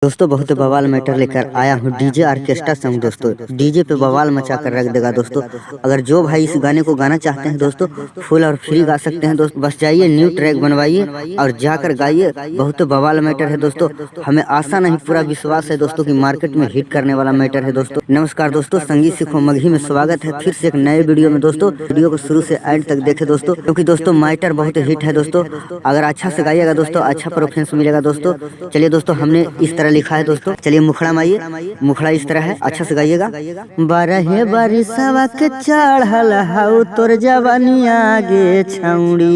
दोस्तों बहुत बवाल मैटर लेकर आया हूँ डीजे ऑर्केस्ट्रा सॉन्ग। दोस्तों डीजे पे बवाल मचा कर रख देगा दोस्तों। अगर जो भाई इस गाने को गाना चाहते हैं दोस्तों फुल और फ्री गा सकते हैं दोस्तों। बस जाइए न्यू ट्रैक बनवाइए और जाकर गाइए। बहुत बवाल मैटर है दोस्तों। हमें आशा नहीं पूरा विश्वास है दोस्तों कि मार्केट में हिट करने वाला मैटर है दोस्तों। नमस्कार दोस्तों, संगीत सीखो मगही में स्वागत है फिर से एक नए वीडियो में दोस्तों। वीडियो को शुरू से एंड तक देखे दोस्तों, क्योंकि दोस्तों मैटर बहुत हिट है दोस्तों। अगर अच्छा से गाइएगा दोस्तों अच्छा प्रोफेंस मिलेगा दोस्तों। चलिए दोस्तों, हमने इस तरह लिखा है दोस्तों। चलिए मुखड़ा माइए। मुखड़ा इस तरह है, अच्छा से गाइएगा। बारहे बारिशवा के चढ़ल हाउ तोर जवानी आगे छौड़ी।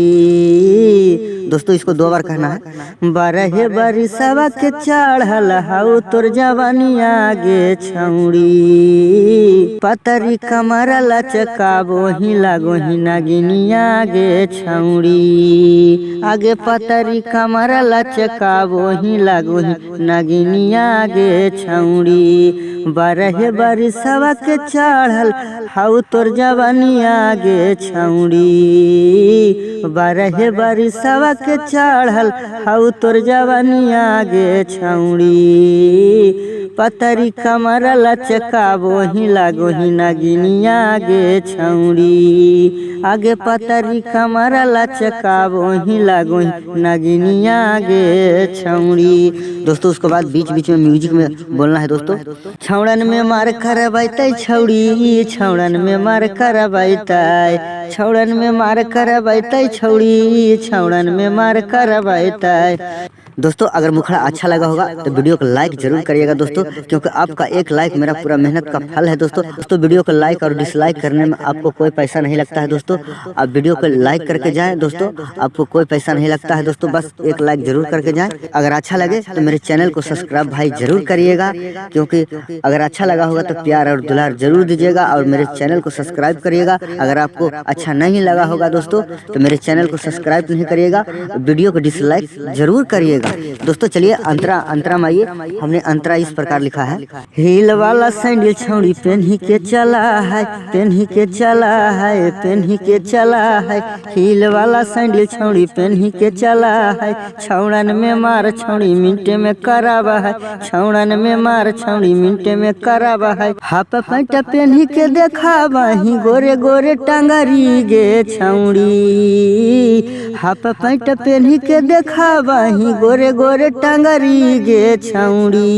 दोस्तों इसको दो बार कहना है। बारहे बारिशवा के चढ़ल हाउ तोर जवानी आगे छौड़ी। पतरी कमर लचकाबो ही लागो ही नागिनी आगे छौड़ी। आगे पतरी कमर लचकाबो ही लागो ही नागिनी आगे छौड़ी। बारहे बारिशवा के चढ़ल हाउ तोर जवानी आगे छौड़ी। बारहे बारिशवा के चढ़ल हाउ तोर जवानी आगे छौड़ी। पतरी कमर लचकाबो ही लागो ही नागिनी आगे छौड़ी। आगे पतरी कमर लचकाबो ही लागो ही नागिनी आगे छौड़ी। दोस्तों उसके बाद बीच बीच में म्यूजिक में बोलना है दोस्तों। छौड़न में मार करबैतै छौड़ी, छौड़न में मार करबैतै, छौड़न में मार करबैतै छौड़ी, छौड़न में मार करबैतै। दोस्तों अगर मुखड़ा अच्छा लगा होगा तो वीडियो को लाइक जरूर करिएगा दोस्तों, क्योंकि आपका एक लाइक मेरा पूरा मेहनत का फल है दोस्तों। दोस्तों वीडियो को लाइक और डिसलाइक करने में आपको कोई पैसा नहीं लगता है दोस्तों। आप वीडियो को लाइक करके जाएं दोस्तों, आपको कोई पैसा नहीं लगता है दोस्तों। बस एक लाइक जरूर करके जाएं। अगर अच्छा लगे तो मेरे चैनल को सब्सक्राइब भाई जरूर करिएगा, क्योंकि अगर अच्छा लगा होगा तो प्यार और दुलार जरूर दीजिएगा और मेरे चैनल को सब्सक्राइब करिएगा। अगर आपको अच्छा नहीं लगा होगा दोस्तों तो मेरे चैनल को सब्सक्राइब नहीं करिएगा, वीडियो को डिसलाइक जरूर करिएगा दोस्तों। चलिए अंतरा माइए। हमने अंतरा इस प्रकार लिखा है। हील वाला सैंडल छौड़ी पेन्ही के चला है, पेन्ही के चला है, पेन्ही के चला है। हील वाला सैंडल छौड़ी पेन्ही के चला है। छौड़न में मार छौड़ी मिनटे में करावा है, छौड़न में मार छौड़ी मिनटे में करावा है। हाफ पैंट पेन्ही के देखावा ही गोरे गोरे टांगरी गे छौड़ी। हाफ पैंट पेन्ही के देखावा ही गोरे गोरे टांगरी गे छौड़ी।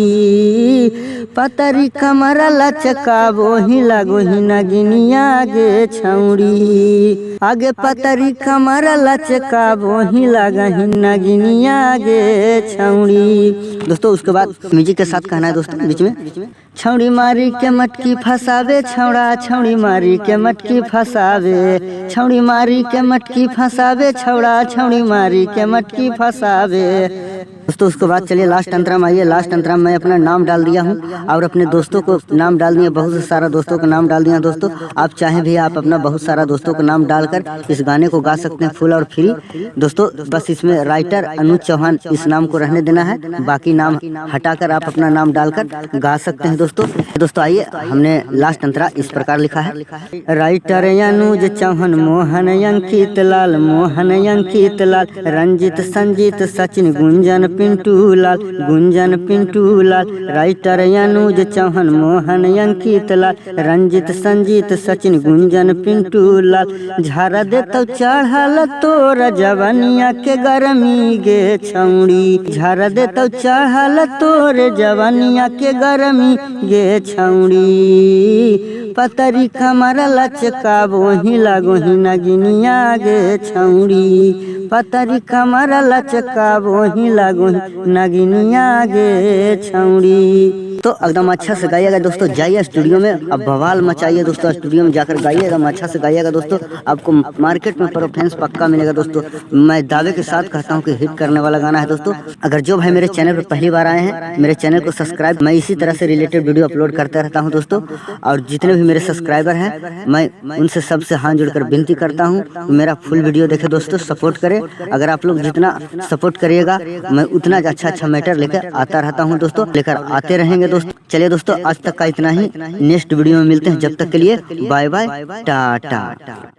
पतरी कमर लचकाबो ही लागो ही नागिनी आगे छौड़ी। आगे पतरी कमर लचकाबो ही लागा ही नागिनी आगे छौड़ी। दोस्तों उसके बाद म्यूजिक के साथ कहना है दोस्तों बीच में। छौड़ी मारी के मटकी फसावे छौड़ा, छौड़ी मारी के मटकी फसावे, छौड़ी मारी के मटकी फसावे छौड़ा, छौड़ी मारी के मटकी फसावे। दोस्तों उसके बाद चलिए लास्ट अंतरा में आइए। लास्ट अंतरा में मैं अपना नाम डाल दिया हूँ और अपने दोस्तों को नाम डाल दिया, बहुत सारा दोस्तों का नाम डाल दिया दोस्तों। आप चाहें भी आप अपना बहुत सारा दोस्तों का नाम डालकर इस गाने को गा सकते हैं फुल और फ्री दोस्तों। बस इसमें राइटर अनुज चौहान इस नाम को रहने देना है, बाकी नाम हटाकर आप अपना नाम डालकर गा सकते हैं दोस्तों। दोस्तों आइए, हमने लास्ट अंतरा इस प्रकार लिखा है। राइटर अनुज चौहान, मोहन अंकित लाल, मोहन अंकित लाल, रंजित संजीत सचिन गुंजन पिंटू लाल, गुंजन पिंटू लाल। राइटर अनुज चौहान, मोहन अंकित लाल, रंजित संजीत सचिन गुंजन पिंटू लाल। झारा देतो चढ़ल तोर जवानिया के गरमी गे छौड़ी। झारा देतो चढ़ल तोर जवानिया के गरमी गे छौड़ी। पतरी कमर लचकाबो ही लागो ही नागिनी आगे छौड़ी। पतरी कमर लचकाबो ही लागो ही नागिनी आगे छौड़ी। तो एकदम अच्छा से गाइएगा दोस्तों। जाइए स्टूडियो में, अब बवाल मचाइए दोस्तों। स्टूडियो में जाकर गाइए, एकदम अच्छा से गाइएगा दोस्तों। आपको मार्केट में परफॉर्मेंस पक्का मिलेगा दोस्तों। मैं दावे के साथ कहता हूँ कि हिट करने वाला गाना है दोस्तों। अगर जो भाई मेरे चैनल पर पहली बार आए हैं मेरे चैनल को सब्सक्राइब, मैं इसी तरह से रिलेटेड वीडियो अपलोड करता रहता हूँ दोस्तों। और जितने भी मेरे सब्सक्राइबर हैं मैं उनसे सबसे हाथ जोड़कर विनती करता हूँ मेरा फुल वीडियो देखे दोस्तों, सपोर्ट करें। अगर आप लोग जितना सपोर्ट करिएगा मैं उतना अच्छा मैटर लेकर आता रहता हूँ दोस्तों, लेकर आते रहेंगे दोस्तों। चलिए दोस्तों आज तक का इतना ही, नेक्स्ट वीडियो में मिलते हैं। जब तक के लिए बाय बाय टाटा।